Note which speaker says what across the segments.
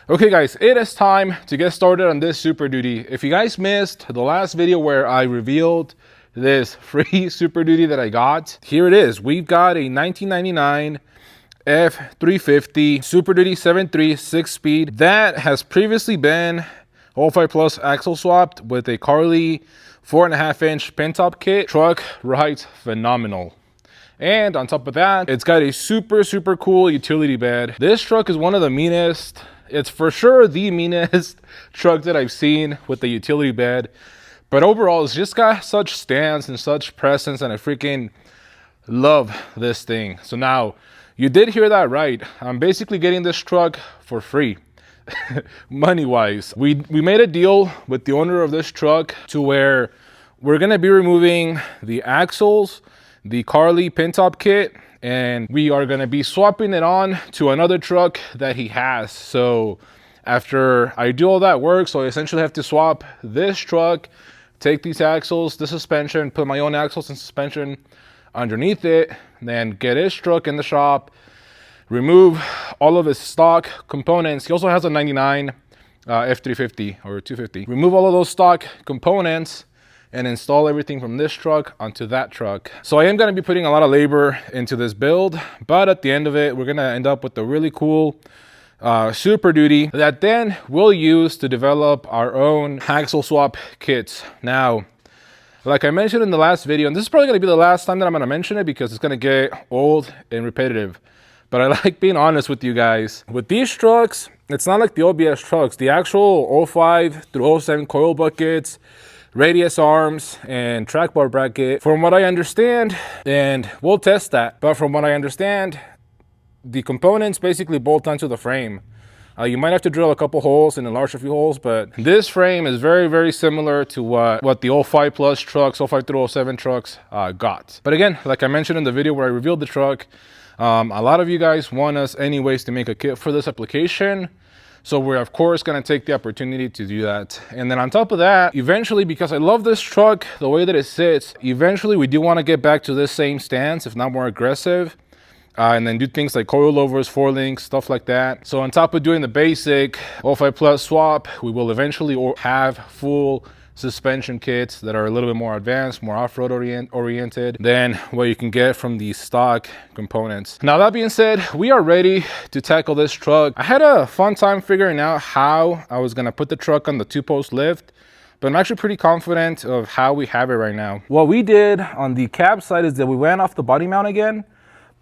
Speaker 1: Okay guys, it is time to get started on this Super Duty. If you guys missed the last video where I revealed this free Super Duty that I got, here it is. We've got a 1999 F350 Super Duty 7.3 6-speed that has previously been 05 Plus axle swapped with a Carly 4.5-inch pin top kit. Truck rides phenomenal. And on top of that, it's got a super cool utility bed. This truck is one of the meanest, it's for sure the meanest truck that I've seen with the utility bed. But overall, it's just got such stance and such presence, and I freaking love this thing. So now, you did hear that right. I'm basically getting this truck for free. Money-wise. We made a deal with the owner of this truck to where we're gonna be removing the axles, the Carly pin top kit, and we are going to be swapping it on to another truck that he has. So after I do all that work, so I essentially have to swap this truck, take these axles, the suspension, put my own axles and suspension underneath it, then get his truck in the shop, remove all of his stock components. He also has a 99 F350 or 250. Remove all of those stock components and install everything from this truck onto that truck. So I am going to be putting a lot of labor into this build, but at the end of it, we're going to end up with a really cool Super Duty that then we'll use to develop our own axle swap kits. Now, like I mentioned in the last video, and this is probably going to be the last time that I'm going to mention it because it's going to get old and repetitive, but I like being honest with you guys. With these trucks, it's not like the OBS trucks. The actual 05 through 07 coil buckets, radius arms, and track bar bracket, from what I understand, and we'll test that, but from what I understand, the components basically bolt onto the frame. You might have to drill a couple holes and enlarge a few holes, but this frame is very similar to what the 05 Plus trucks, 05 through 07 trucks got. But again, like I mentioned in the video where I revealed the truck, a lot of you guys want us anyways to make a kit for this application. So we're of course gonna take the opportunity to do that. And then on top of that, eventually, because I love this truck, the way that it sits, eventually we do wanna get back to this same stance, if not more aggressive, and then do things like coilovers, 4-links, stuff like that. So on top of doing the basic 05 Plus swap, we will eventually have full suspension kits that are a little bit more advanced, more off-road oriented than what you can get from the stock components. Now that being said, we are ready to tackle this truck. I had a fun time figuring out how I was gonna put the truck on the 2-post lift, but I'm actually pretty confident of how we have it right now. What we did on the cab side is that we went off the body mount again.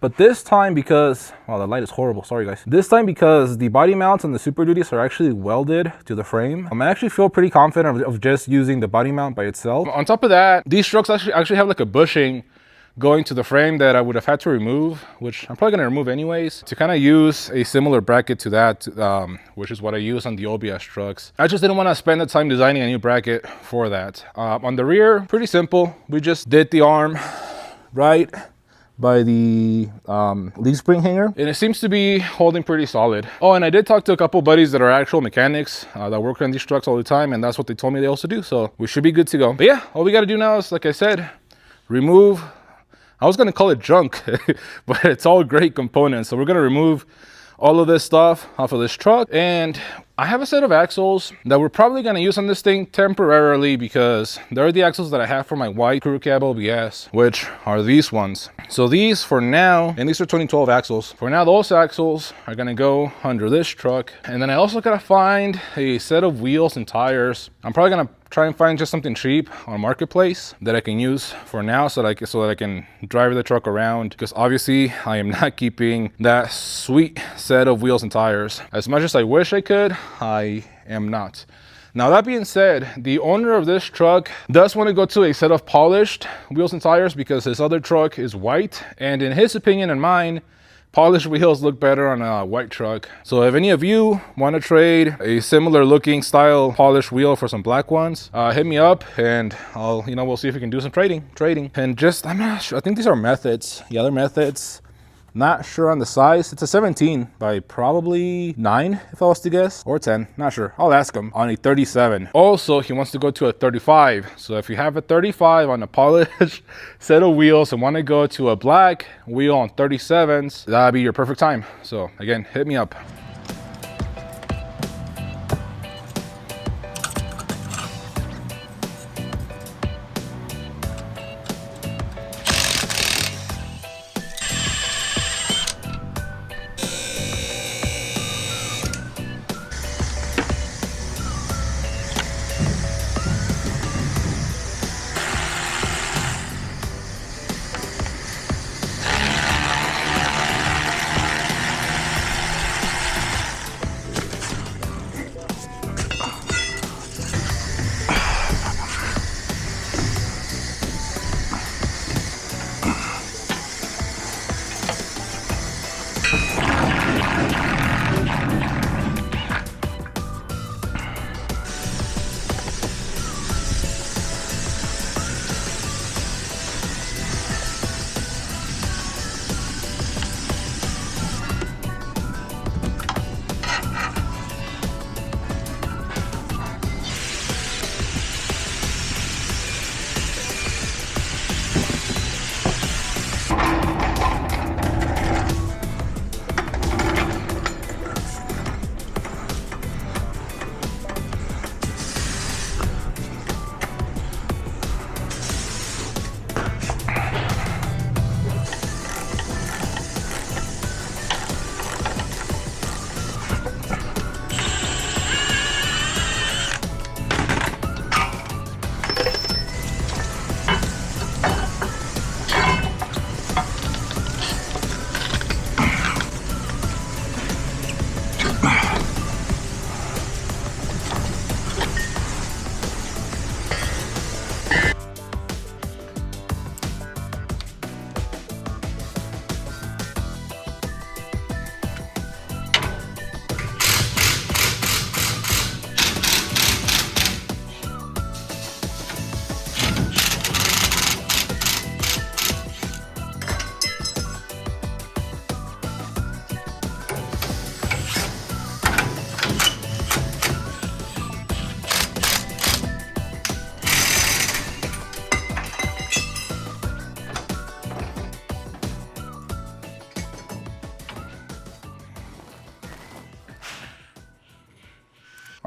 Speaker 1: But this time, because, wow, the light is horrible, sorry guys. This time, because the body mounts on the Super Duties are actually welded to the frame, I actually feel pretty confident of just using the body mount by itself. On top of that, these trucks actually have like a bushing going to the frame that I would have had to remove, which I'm probably gonna remove anyways, to kind of use a similar bracket to that, which is what I use on the OBS trucks. I just didn't want to spend the time designing a new bracket for that. On the rear, pretty simple. We just did the arm right by the leaf spring hanger, and it seems to be holding pretty solid. Oh, and I did talk to a couple buddies that are actual mechanics that work on these trucks all the time, and that's what they told me they also do, so we should be good to go. But yeah, all we got to do now is, like I said, remove, I was gonna call it junk, but it's all great components. So we're gonna remove all of this stuff off of this truck, and I have a set of axles that we're probably going to use on this thing temporarily because they're the axles that I have for my white crew cab OBS, which are these ones. So these for now, and these are 2012 axles. For now, those axles are going to go under this truck. And then I also got to find a set of wheels and tires. I'm probably going to try and find just something cheap on Marketplace that I can use for now so that I can drive the truck around, because obviously I am not keeping that sweet set of wheels and tires. As much as I wish I could, I am not. Now that being said, the owner of this truck does want to go to a set of polished wheels and tires because his other truck is white, and in his opinion and mine, polished wheels look better on a white truck. So if any of you want to trade a similar looking style polished wheel for some black ones, hit me up and we'll see if we can do some trading. And just, I'm not sure, I think these are methods. Yeah, they're methods. Not sure on the size. It's a 17 by probably 9 if I was to guess, or 10, not sure. I'll ask him. On a 37. Also, he wants to go to a 35. So if you have a 35 on a polished set of wheels and want to go to a black wheel on 37s, that'd be your perfect time. So again, hit me up.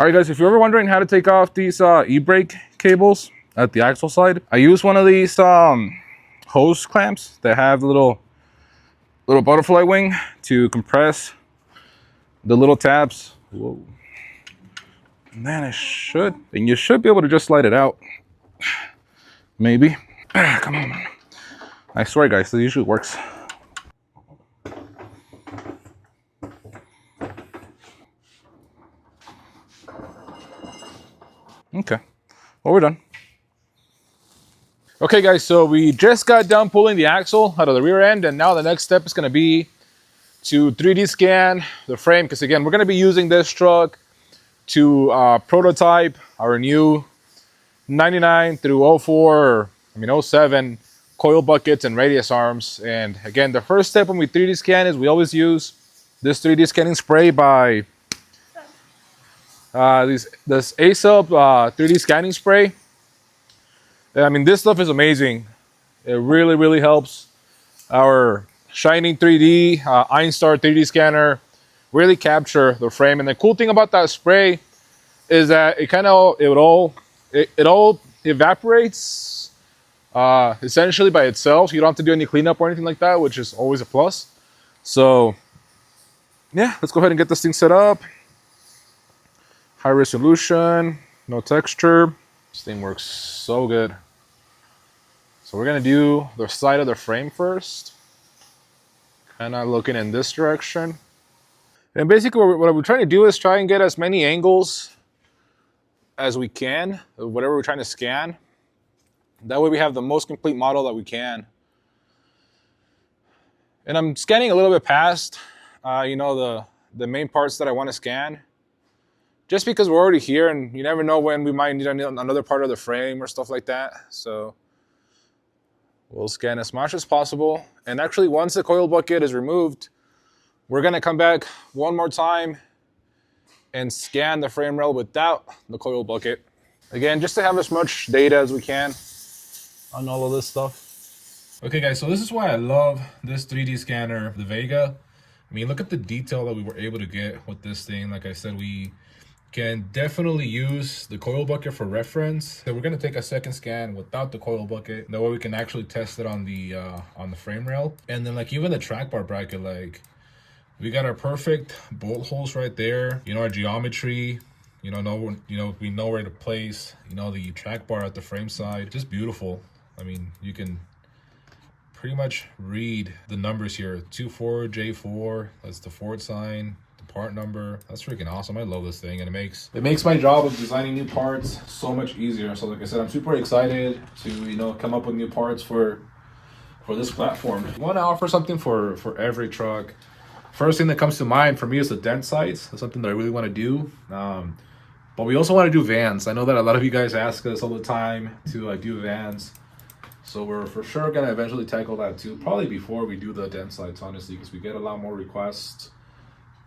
Speaker 1: All right, guys, if you're ever wondering how to take off these e-brake cables at the axle side, I use one of these hose clamps that have the little butterfly wing to compress the little tabs. Whoa. Man, and you should be able to just slide it out. Maybe. Come on, man. I swear, guys, this usually works. Okay, well, we're done. Okay, guys, so we just got done pulling the axle out of the rear end, and now the next step is going to be to 3D scan the frame, because again, we're going to be using this truck to prototype our new 99 through 04, or 07 coil buckets and radius arms. And again, the first step when we 3D scan is we always use this 3D scanning spray by this ASUP 3D scanning spray. This stuff is amazing. It really, really helps our Shining 3D Einstar 3D scanner really capture the frame. And the cool thing about that spray is that it all evaporates essentially by itself. You don't have to do any cleanup or anything like that, which is always a plus. So yeah, let's go ahead and get this thing set up. High resolution, no texture. This thing works so good. So we're gonna do the side of the frame first. Kind of looking in this direction. And basically what we're trying to do is try and get as many angles as we can, of whatever we're trying to scan. That way we have the most complete model that we can. And I'm scanning a little bit past, the main parts that I want to scan. Just because we're already here and you never know when we might need another part of the frame or stuff like that. So we'll scan as much as possible. And actually, once the coil bucket is removed, we're going to come back one more time and scan the frame rail without the coil bucket. Again, just to have as much data as we can on all of this stuff. Okay, guys, so this is why I love this 3D scanner, the Vega. Look at the detail that we were able to get with this thing. Like I said, we can definitely use the coil bucket for reference. So we're gonna take a second scan without the coil bucket. That way we can actually test it on the frame rail. And then even the track bar bracket, we got our perfect bolt holes right there. Our geometry. We know where to place. The track bar at the frame side. Just beautiful. You can pretty much read the numbers here. 24J4. That's the Ford sign. Part number. That's freaking awesome. I love this thing, and it makes my job of designing new parts so much easier. So like I said, I'm super excited to come up with new parts for this platform. I want to offer something for every truck. First thing that comes to mind for me is the dent sights. That's something that I really want to do. But we also want to do vans. I know that a lot of you guys ask us all the time to do vans. So we're for sure going to eventually tackle that too. Probably before we do the dent sights, honestly, because we get a lot more requests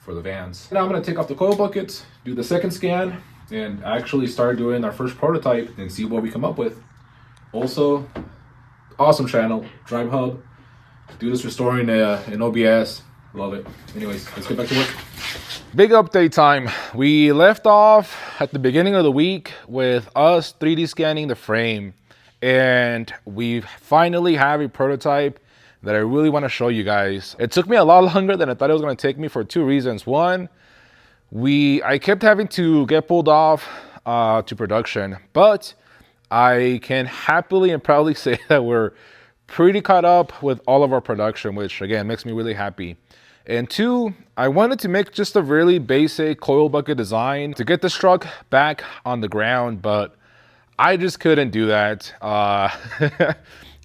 Speaker 1: for the vans. Now I'm going to take off the coil buckets, do the second scan, and actually start doing our first prototype and see what we come up with. Also, awesome channel, Drive Hub. Do this restoring in OBS. Love it. Anyways, let's get back to work. Big update time. We left off at the beginning of the week with us 3D scanning the frame, and we finally have a prototype that I really want to show you guys. It took me a lot longer than I thought it was going to take me for two reasons. One, I kept having to get pulled off to production, but I can happily and proudly say that we're pretty caught up with all of our production, which again makes me really happy. And two, I wanted to make just a really basic coil bucket design to get this truck back on the ground, but I just couldn't do that.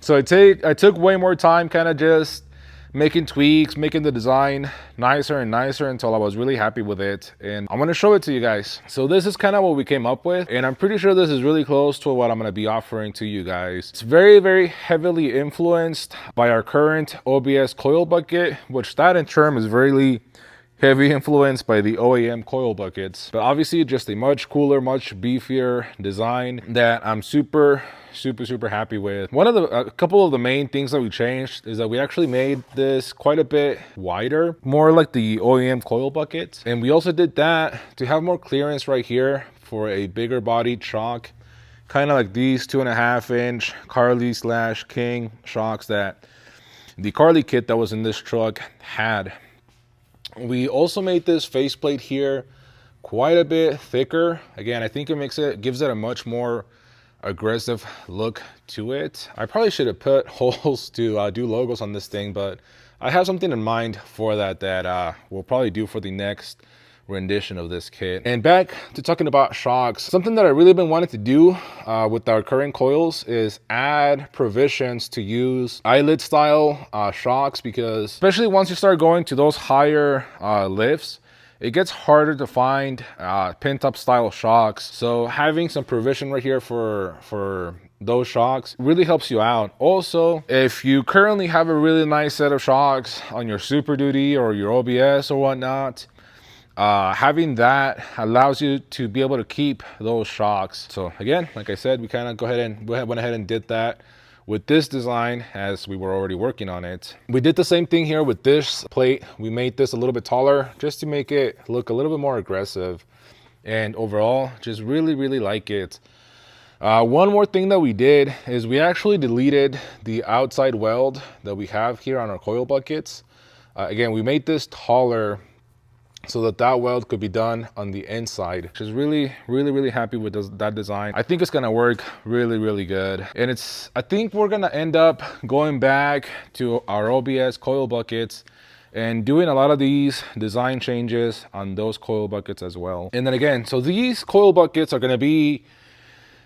Speaker 1: So I took way more time kind of just making tweaks, making the design nicer and nicer until I was really happy with it. And I'm going to show it to you guys. So this is kind of what we came up with. And I'm pretty sure this is really close to what I'm going to be offering to you guys. It's very, very heavily influenced by our current OBS coil bucket, which that in turn is very heavy influenced by the OEM coil buckets, but obviously just a much cooler, much beefier design that I'm super happy with. A couple of the main things that we changed is that we actually made this quite a bit wider, more like the OEM coil buckets. And we also did that to have more clearance right here for a bigger bodied shock, kind of like these 2.5 inch Carly / King shocks that the Carly kit that was in this truck had. We also made this faceplate here quite a bit thicker. Again, I think it gives it a much more aggressive look to it. I probably should have put holes to do logos on this thing, but I have something in mind for that we'll probably do for the next rendition of this kit. And back to talking about shocks, something that I really been wanting to do with our current coils is add provisions to use eyelid style shocks, because especially once you start going to those higher lifts, it gets harder to find pin-top style shocks. So having some provision right here for those shocks really helps you out. Also, if you currently have a really nice set of shocks on your Super Duty or your OBS or whatnot, having that allows you to be able to keep those shocks. So again, like I said, we kind of went ahead and did that with this design as we were already working on it. We did the same thing here with this plate. We made this a little bit taller just to make it look a little bit more aggressive, and overall just really like it. One more thing that we did is we actually deleted the outside weld that we have here on our coil buckets. Again, we made this taller so that weld could be done on the inside, which is really happy with that design. I think it's gonna work really good. And I think we're gonna end up going back to our OBS coil buckets and doing a lot of these design changes on those coil buckets as well. And then again, so these coil buckets are gonna be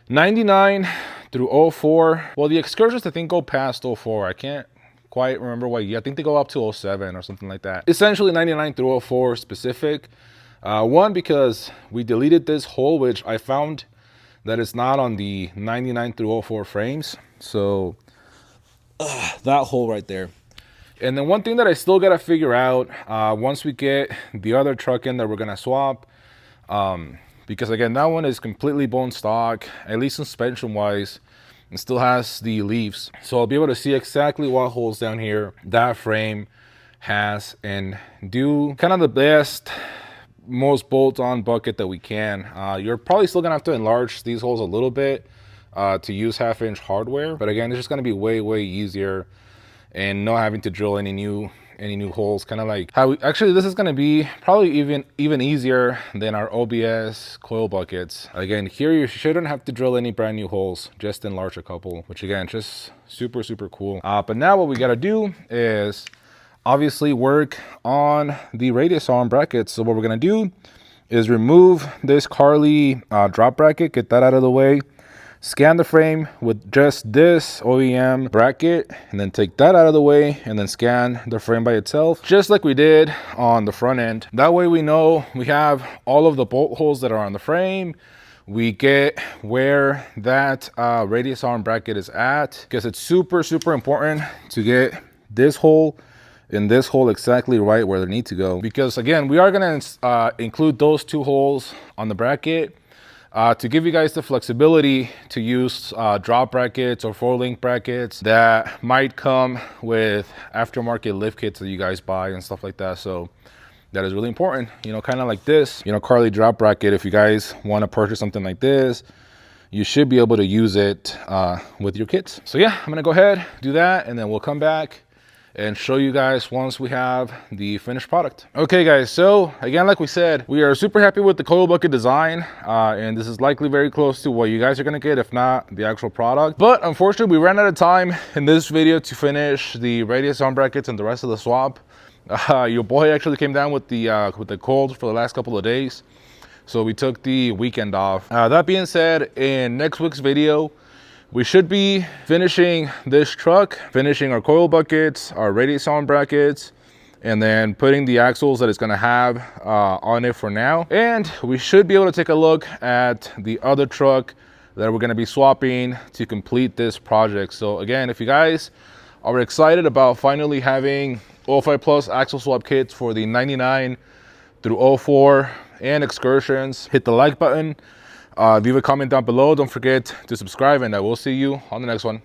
Speaker 1: 99 through 04. Well, the excursions I think go past 04. I can't quite remember what year. I think they go up to 07 or something like that. Essentially 99 through 04 specific. One, because we deleted this hole, which I found that it's not on the 99 through 04 frames. So that hole right there. And then one thing that I still gotta figure out once we get the other truck in that we're gonna swap, because again, that one is completely bone stock, at least suspension wise. It still has the leaves, so I'll be able to see exactly what holes down here that frame has and do kind of the best, most bolt-on bucket that we can. You're probably still gonna have to enlarge these holes a little bit to use 1/2 inch hardware, but again, it's just gonna be way easier and not having to drill any new holes. Kind of like how actually this is going to be probably even easier than our OBS coil buckets. Again, here you shouldn't have to drill any brand new holes, just enlarge a couple, which again, just super cool. But now what we got to do is obviously work on the radius arm brackets. So what we're going to do is remove this Carly drop bracket, get that out of the way, scan the frame with just this OEM bracket, and then take that out of the way, and then scan the frame by itself, just like we did on the front end. That way we know we have all of the bolt holes that are on the frame. We get where that radius arm bracket is at, because it's super important to get this hole and this hole exactly right where they need to go. Because again, we are going to include those two holes on the bracket to give you guys the flexibility to use drop brackets or 4-link brackets that might come with aftermarket lift kits that you guys buy and stuff like that. So that is really important, you know, kind of like this, you know, Carly drop bracket. If you guys want to purchase something like this, you should be able to use it with your kits. So yeah, I'm gonna go ahead, do that, and then we'll come back and show you guys once we have the finished product. Okay guys, so again, like we said, we are super happy with the coil bucket design, and this is likely very close to what you guys are gonna get, if not the actual product. But unfortunately, we ran out of time in this video to finish the radius arm brackets and the rest of the swap. Your boy actually came down with the cold for the last couple of days, so we took the weekend off. That being said, in next week's video, we should be finishing this truck, finishing our coil buckets, our radius arm brackets, and then putting the axles that it's gonna have on it for now. And we should be able to take a look at the other truck that we're gonna be swapping to complete this project. So again, if you guys are excited about finally having 05 Plus axle swap kits for the 99 through 04 and excursions. Hit the like button, leave a comment down below. Don't forget to subscribe, and I will see you on the next one.